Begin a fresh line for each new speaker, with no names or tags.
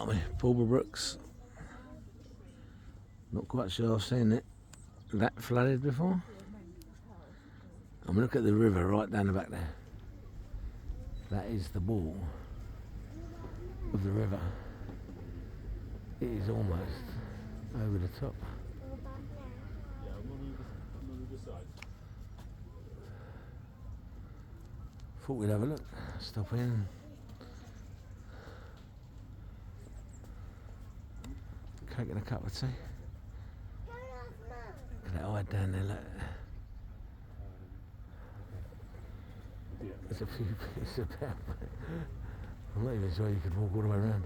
Blimey, Pulborough. Not quite sure I've seen it that flooded before. I mean, look at the river right down the back there. That is the wall of the river. It is almost over the top. Thought we'd have a look. Stop in. Taking a cup of tea. Look at that eye down there, look. There's a few bits about. I'm not even sure you could walk all the way around.